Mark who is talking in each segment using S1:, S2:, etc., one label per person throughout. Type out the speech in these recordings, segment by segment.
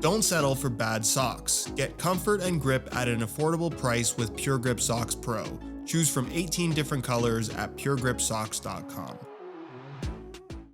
S1: Don't settle for bad socks. Get comfort and grip at an affordable price with Pure Grip Socks Pro. Choose from 18 different colors at puregripsocks.com.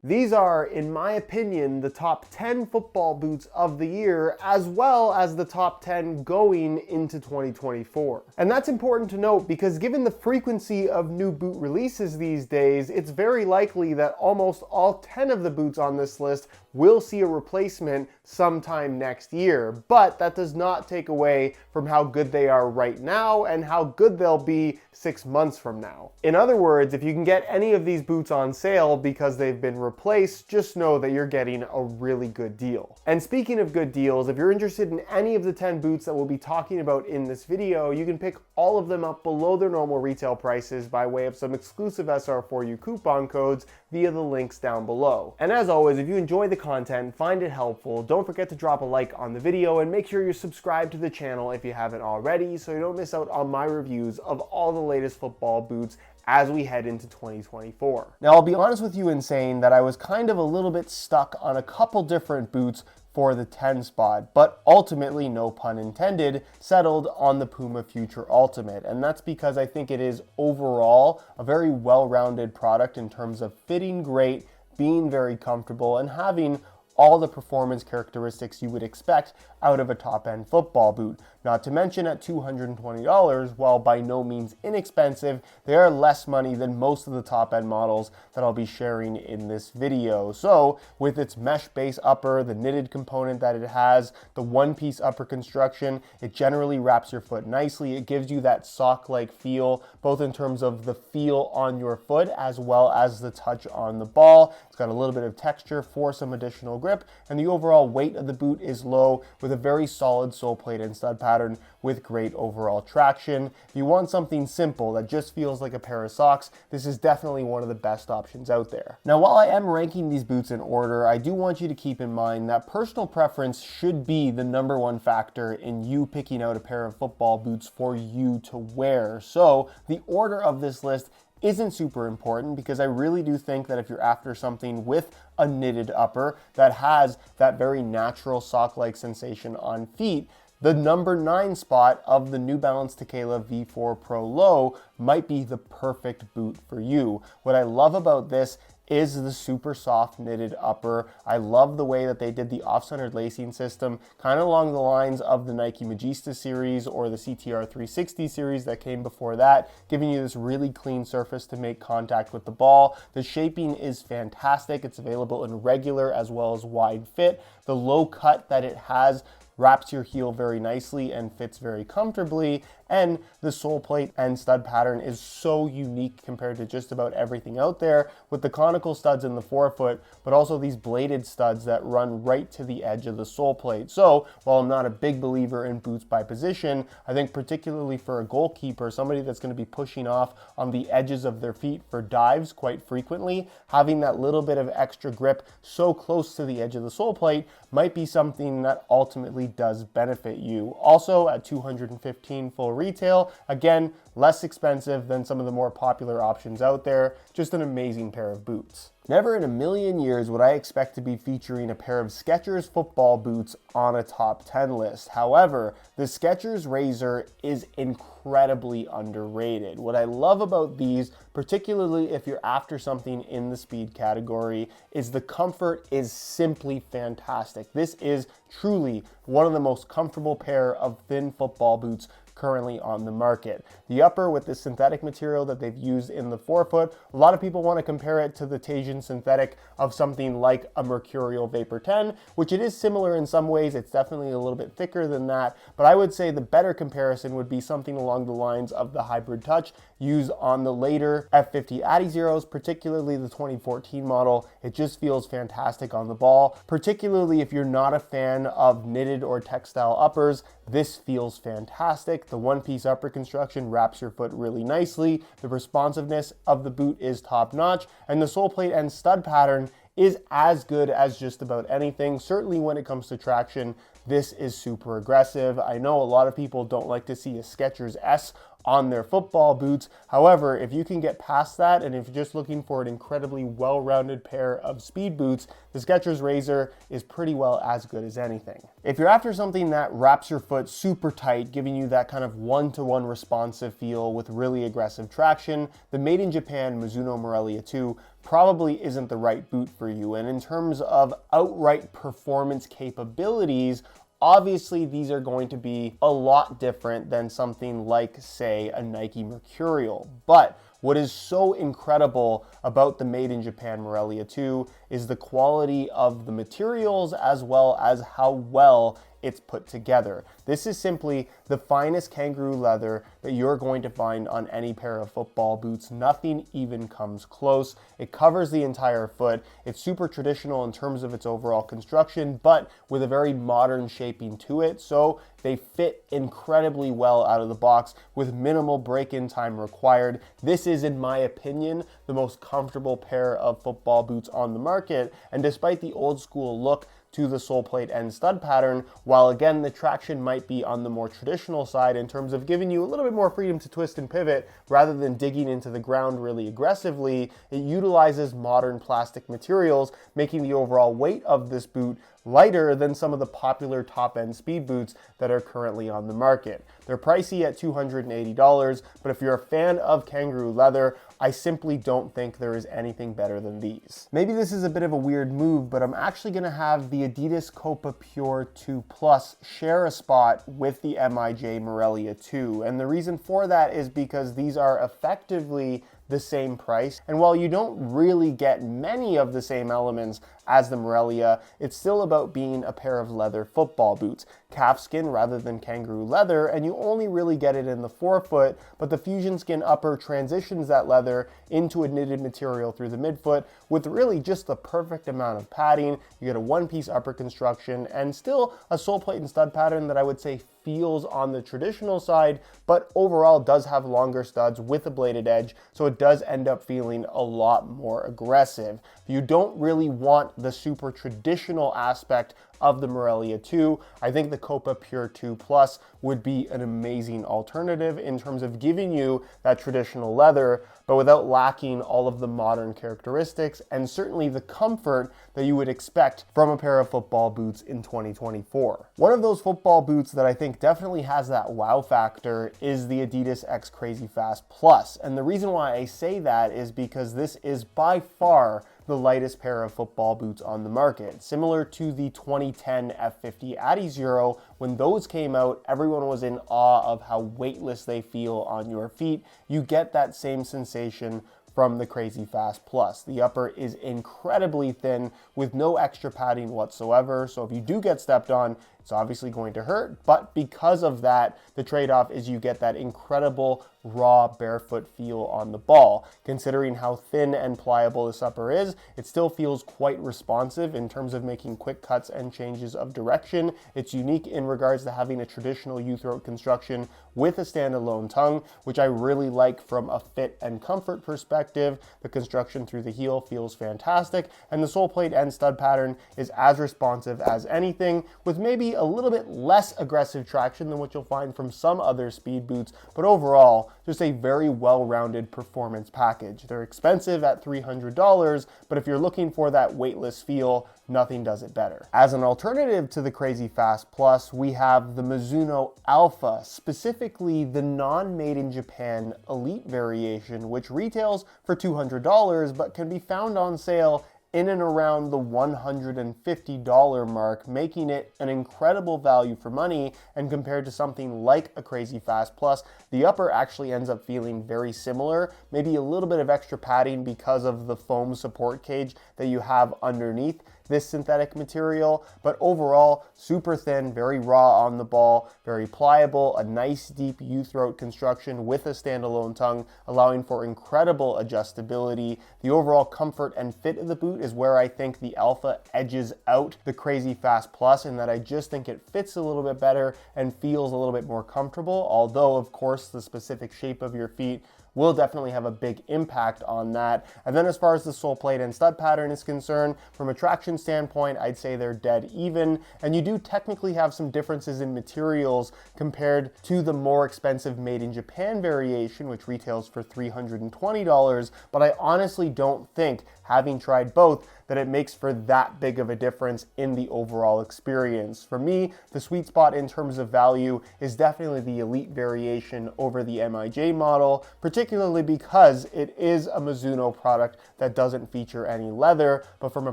S2: These are, in my opinion, the top 10 football boots of the year, as well as the top 10 going into 2024. And that's important to note because given the frequency of new boot releases these days, it's very likely that almost all 10 of the boots on this list will see a replacement sometime next year. But that does not take away from how good they are right now and how good they'll be 6 months from now. In other words, if you can get any of these boots on sale because they've been replaced, just know that you're getting a really good deal. And speaking of good deals, if you're interested in any of the 10 boots that we'll be talking about in this video, you can pick all of them up below their normal retail prices by way of some exclusive SR4U coupon codes via the links down below. And as always, if you enjoy the content, find it helpful, don't forget to drop a like on the video and make sure you're subscribed to the channel if you haven't already so you don't miss out on my reviews of all the latest football boots as we head into 2024. Now, I'll be honest with you in saying that I was kind of a little bit stuck on a couple different boots for the 10 spot, but ultimately, no pun intended, settled on the Puma Future Ultimate. And that's because I think it is overall a very well-rounded product in terms of fitting great, being very comfortable, and having all the performance characteristics you would expect out of a top-end football boot. Not to mention at $220, while by no means inexpensive, they are less money than most of the top-end models that I'll be sharing in this video. So with its mesh base upper, the knitted component that it has, the one-piece upper construction, it generally wraps your foot nicely. It gives you that sock-like feel, both in terms of the feel on your foot as well as the touch on the ball. It's got a little bit of texture for some additional grip, and the overall weight of the boot is low with a very solid sole plate and stud pattern with great overall traction. If you want something simple that just feels like a pair of socks, this is definitely one of the best options out there. Now, while I am ranking these boots in order, I do want you to keep in mind that personal preference should be the number one factor in you picking out a pair of football boots for you to wear. So the order of this list isn't super important because I really do think that if you're after something with a knitted upper that has that very natural sock-like sensation on feet, the number 9 spot of the New Balance Tequila V4 Pro Low might be the perfect boot for you. What I love about this is the super soft knitted upper. I love the way that they did the off-centered lacing system, kind of along the lines of the Nike Magista series or the CTR 360 series that came before that, giving you this really clean surface to make contact with the ball. The shaping is fantastic. It's available in regular as well as wide fit. The low cut that it has wraps your heel very nicely and fits very comfortably, and the sole plate and stud pattern is so unique compared to just about everything out there, with the conical studs in the forefoot, but also these bladed studs that run right to the edge of the sole plate. So while I'm not a big believer in boots by position, I think particularly for a goalkeeper, somebody that's going to be pushing off on the edges of their feet for dives quite frequently, having that little bit of extra grip so close to the edge of the sole plate might be something that ultimately does benefit you. Also at $215 full retail, again, less expensive than some of the more popular options out there. Just an amazing pair of boots. Never in a million years would I expect to be featuring a pair of Skechers football boots on a top 10 list. However, the Skechers Razor is incredibly underrated. What I love about these, particularly if you're after something in the speed category, is the comfort is simply fantastic. This is truly one of the most comfortable pair of thin football boots currently on the market. The upper with this synthetic material that they've used in the forefoot, a lot of people want to compare it to the Tajin synthetic of something like a Mercurial Vapor 10, which it is similar in some ways. It's definitely a little bit thicker than that, but I would say the better comparison would be something along the lines of the Hybrid Touch used on the later F50 Adizeros, particularly the 2014 model. It just feels fantastic on the ball, particularly if you're not a fan of knitted or textile uppers. This feels fantastic. The one-piece upper construction wraps your foot really nicely. The responsiveness of the boot is top-notch, and the sole plate and stud pattern is as good as just about anything. Certainly when it comes to traction, this is super aggressive. I know a lot of people don't like to see a Skechers S on their football boots. However, if you can get past that, and if you're just looking for an incredibly well-rounded pair of speed boots, the Skechers Razor is pretty well as good as anything. If you're after something that wraps your foot super tight, giving you that kind of one-to-one responsive feel with really aggressive traction, the made in Japan Mizuno Melia 2 probably isn't the right boot for you. And in terms of outright performance capabilities, obviously, these are going to be a lot different than something like, say, a Nike Mercurial. But what is so incredible about the Made in Japan Melia 2 is the quality of the materials as well as how well it's put together. This is simply the finest kangaroo leather that you're going to find on any pair of football boots. Nothing even comes close. It covers the entire foot. It's super traditional in terms of its overall construction, but with a very modern shaping to it. So they fit incredibly well out of the box with minimal break-in time required. This is, in my opinion, the most comfortable pair of football boots on the market. And despite the old school look to the sole plate and stud pattern, while again the traction might be on the more traditional side in terms of giving you a little bit more freedom to twist and pivot rather than digging into the ground really aggressively, it utilizes modern plastic materials, making the overall weight of this boot lighter than some of the popular top-end speed boots that are currently on the market. They're pricey at $280, but if you're a fan of kangaroo leather, I simply don't think there is anything better than these. Maybe this is a bit of a weird move, but I'm actually gonna have the Adidas Copa Pure 2 Plus share a spot with the MIJ Melia 2. And the reason for that is because these are effectively the same price. And while you don't really get many of the same elements as the Melia, it's still about being a pair of leather football boots. Calfskin rather than kangaroo leather, and you only really get it in the forefoot, but the Fusion Skin upper transitions that leather into a knitted material through the midfoot with really just the perfect amount of padding. You get a one-piece upper construction and still a sole plate and stud pattern that I would say feels on the traditional side, but overall does have longer studs with a bladed edge, so it does end up feeling a lot more aggressive. If you don't really want the super traditional aspect of the Melia 2, I think the Copa Pure 2 Plus would be an amazing alternative in terms of giving you that traditional leather, but without lacking all of the modern characteristics and certainly the comfort that you would expect from a pair of football boots in 2024. One of those football boots that I think definitely has that wow factor is the Adidas X Crazy Fast Plus. And the reason why I say that is because this is by far the lightest pair of football boots on the market. Similar to the 2010 F50 Adizero, when those came out, everyone was in awe of how weightless they feel on your feet. You get that same sensation from the Crazy Fast Plus. The upper is incredibly thin with no extra padding whatsoever, so if you do get stepped on, it's obviously going to hurt, but because of that, the trade-off is you get that incredible raw barefoot feel on the ball. Considering how thin and pliable this upper is, it still feels quite responsive in terms of making quick cuts and changes of direction. It's unique in regards to having a traditional U-throat construction with a standalone tongue, which I really like from a fit and comfort perspective. The construction through the heel feels fantastic, and the sole plate and stud pattern is as responsive as anything, with maybe a little bit less aggressive traction than what you'll find from some other speed boots, but overall, just a very well-rounded performance package. They're expensive at $300, but if you're looking for that weightless feel, nothing does it better. As an alternative to the Crazy Fast Plus, we have the Mizuno Alpha, specifically the non-made in Japan Elite variation, which retails for $200, but can be found on sale in and around the $150 mark, making it an incredible value for money. And compared to something like a Crazy Fast Plus, the upper actually ends up feeling very similar, maybe a little bit of extra padding because of the foam support cage that you have underneath this synthetic material, but overall super thin, very raw on the ball, very pliable, a nice deep U-throat construction with a standalone tongue, allowing for incredible adjustability. The overall comfort and fit of the boot is where I think the Alpha edges out the Crazy Fast Plus, in that I just think it fits a little bit better and feels a little bit more comfortable, although of course the specific shape of your feet will definitely have a big impact on that. And then as far as the sole plate and stud pattern is concerned, from a traction standpoint, I'd say they're dead even. And you do technically have some differences in materials compared to the more expensive made in Japan variation, which retails for $320. But I honestly don't think, having tried both, that it makes for that big of a difference in the overall experience. For me, the sweet spot in terms of value is definitely the Elite variation over the MIJ model, particularly because it is a Mizuno product that doesn't feature any leather. But from a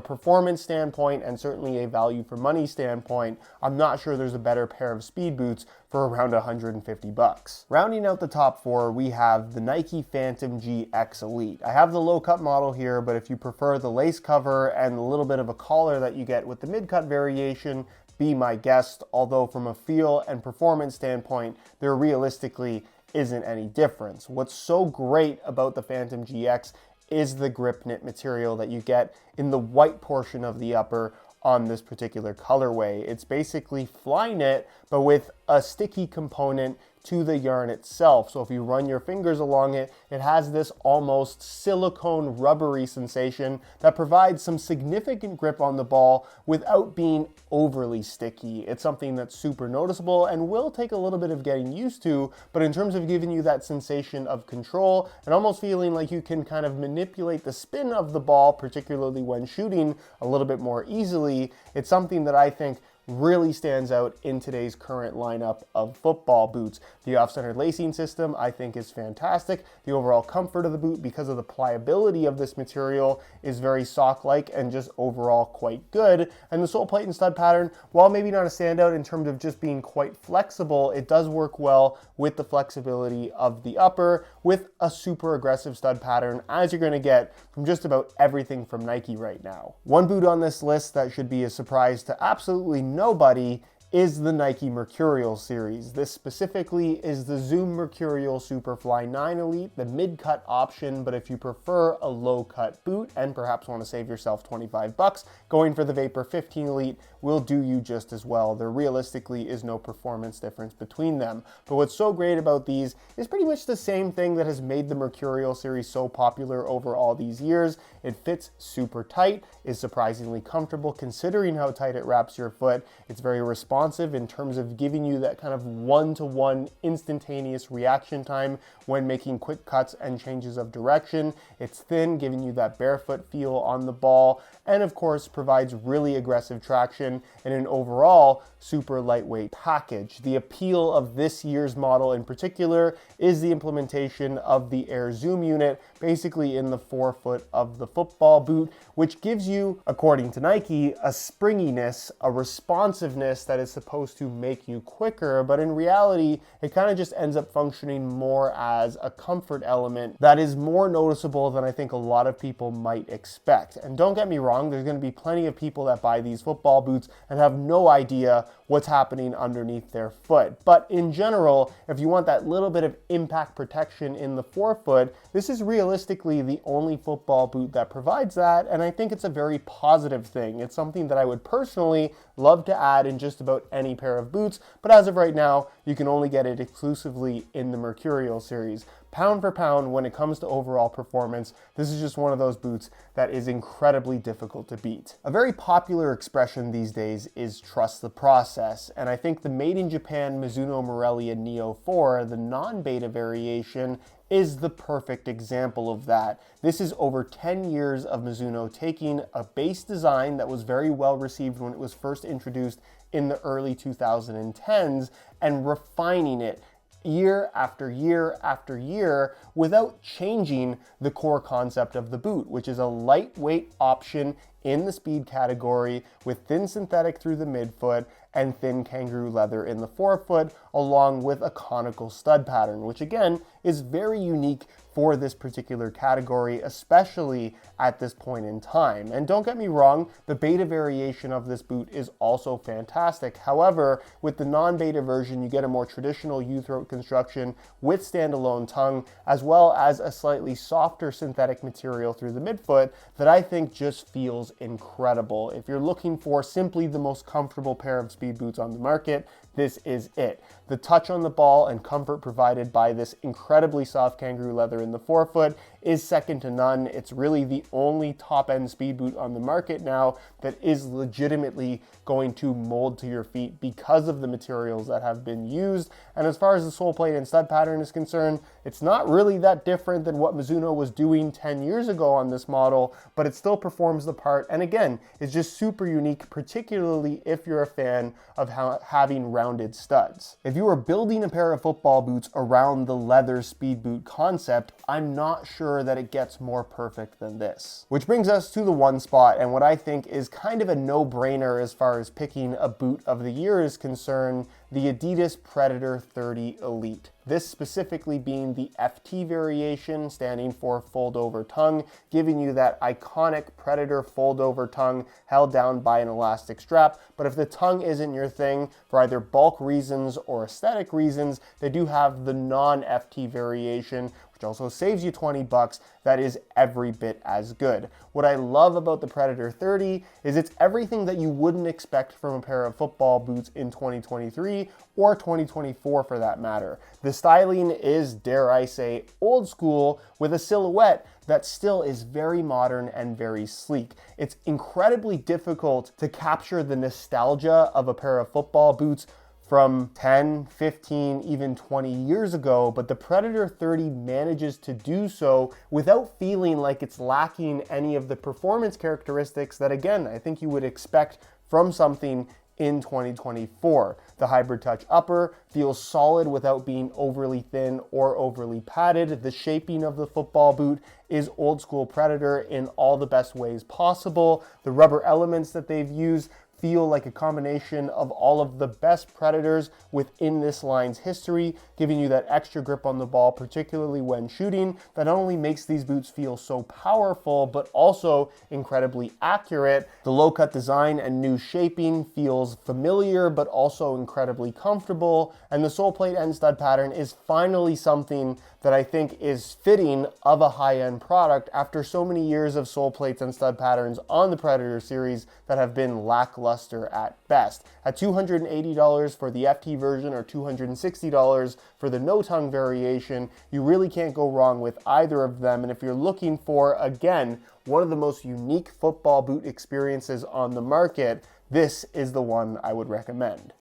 S2: performance standpoint and certainly a value for money standpoint, I'm not sure there's a better pair of speed boots for around $150. Rounding out the top four, we have the Nike Phantom GX Elite. I have the low cut model here, but if you prefer the lace cover and a little bit of a collar that you get with the mid cut variation, be my guest. Although from a feel and performance standpoint, there realistically isn't any difference. What's so great about the Phantom GX is the grip knit material that you get in the white portion of the upper on this particular colorway. It's basically fly knit, but with a sticky component to the yarn itself. So if you run your fingers along it, it has this almost silicone rubbery sensation that provides some significant grip on the ball without being overly sticky. It's something that's super noticeable and will take a little bit of getting used to, but in terms of giving you that sensation of control and almost feeling like you can kind of manipulate the spin of the ball, particularly when shooting a little bit more easily, it's something that I think really stands out in today's current lineup of football boots. The off-centered lacing system I think is fantastic. The overall comfort of the boot, because of the pliability of this material, is very sock-like and just overall quite good. And the sole plate and stud pattern, while maybe not a standout in terms of just being quite flexible, it does work well with the flexibility of the upper with a super aggressive stud pattern, as you're going to get from just about everything from Nike right now. One boot on this list that should be a surprise to absolutely nobody is the Nike Mercurial series. This specifically is the Zoom Mercurial Superfly 9 Elite, the mid-cut option, but if you prefer a low-cut boot and perhaps want to save yourself $25, going for the Vapor 15 Elite will do you just as well. There realistically is no performance difference between them. But what's so great about these is pretty much the same thing that has made the Mercurial series so popular over all these years. It fits super tight, is surprisingly comfortable considering how tight it wraps your foot. It's very responsive in terms of giving you that kind of one-to-one instantaneous reaction time when making quick cuts and changes of direction. It's thin, giving you that barefoot feel on the ball, and of course provides really aggressive traction and an overall super lightweight package. The appeal of this year's model in particular is the implementation of the Air Zoom unit, basically in the forefoot of the football boot, which gives you, according to Nike, a springiness, a responsiveness that is supposed to make you quicker, but in reality, it kind of just ends up functioning more as a comfort element that is more noticeable than I think a lot of people might expect. And don't get me wrong, there's going to be plenty of people that buy these football boots and have no idea what's happening underneath their foot. But in general, if you want that little bit of impact protection in the forefoot, this is realistically the only football boot that provides that, and I think it's a very positive thing. It's something that I would personally love to add in just about any pair of boots, but as of right now, you can only get it exclusively in the Mercurial series. Pound for pound, when it comes to overall performance, this is just one of those boots that is incredibly difficult to beat. A very popular expression these days is trust the process, and I think the made in Japan Mizuno Melia Neo 4, the non-beta variation, is the perfect example of that. This is over 10 years of Mizuno taking a base design that was very well received when it was first introduced in the early 2010s and refining it year after year after year without changing the core concept of the boot, which is a lightweight option in the speed category with thin synthetic through the midfoot and thin kangaroo leather in the forefoot, along with a conical stud pattern, which again is very unique for this particular category, especially at this point in time. And don't get me wrong, the beta variation of this boot is also fantastic. However, with the non-beta version, you get a more traditional U-throat construction with standalone tongue, as well as a slightly softer synthetic material through the midfoot that I think just feels incredible. If you're looking for simply the most comfortable pair of speed boots on the market, this is it. The touch on the ball and comfort provided by this incredibly soft kangaroo leather in the forefoot is second to none. It's really the only top-end speed boot on the market now that is legitimately going to mold to your feet because of the materials that have been used. And as far as the sole plate and stud pattern is concerned, it's not really that different than what Mizuno was doing 10 years ago on this model, but it still performs the part. And again, it's just super unique, particularly if you're a fan of having rounded studs. If you were building a pair of football boots around the leather speed boot concept, I'm not sure that it gets more perfect than this. Which brings us to the one spot, and what I think is kind of a no-brainer as far as picking a boot of the year is concerned, the Adidas Predator 30 Elite. This specifically being the FT variation, standing for fold over tongue, giving you that iconic Predator fold over tongue held down by an elastic strap. But if the tongue isn't your thing for either bulk reasons or aesthetic reasons, they do have the non-FT variation, which also saves you 20 bucks. That is every bit as good. What I love about the Predator 30 is it's everything that you wouldn't expect from a pair of football boots in 2023 or 2024 for that matter. The styling is, dare I say, old school with a silhouette that still is very modern and very sleek. It's incredibly difficult to capture the nostalgia of a pair of football boots from 10, 15, even 20 years ago, but the Predator 30 manages to do so without feeling like it's lacking any of the performance characteristics that, again, I think you would expect from something in 2024. The hybrid touch upper feels solid without being overly thin or overly padded. The shaping of the football boot is old school Predator in all the best ways possible. The rubber elements that they've used feel like a combination of all of the best Predators within this line's history, giving you that extra grip on the ball, particularly when shooting, that not only makes these boots feel so powerful, but also incredibly accurate. The low-cut design and new shaping feels familiar, but also incredibly comfortable, and the sole plate and stud pattern is finally something that I think is fitting of a high-end product after so many years of sole plates and stud patterns on the Predator series that have been lackluster at best. At $280 for the FT version or $260 for the no-tongue variation, you really can't go wrong with either of them. And if you're looking for, again, one of the most unique football boot experiences on the market, this is the one I would recommend.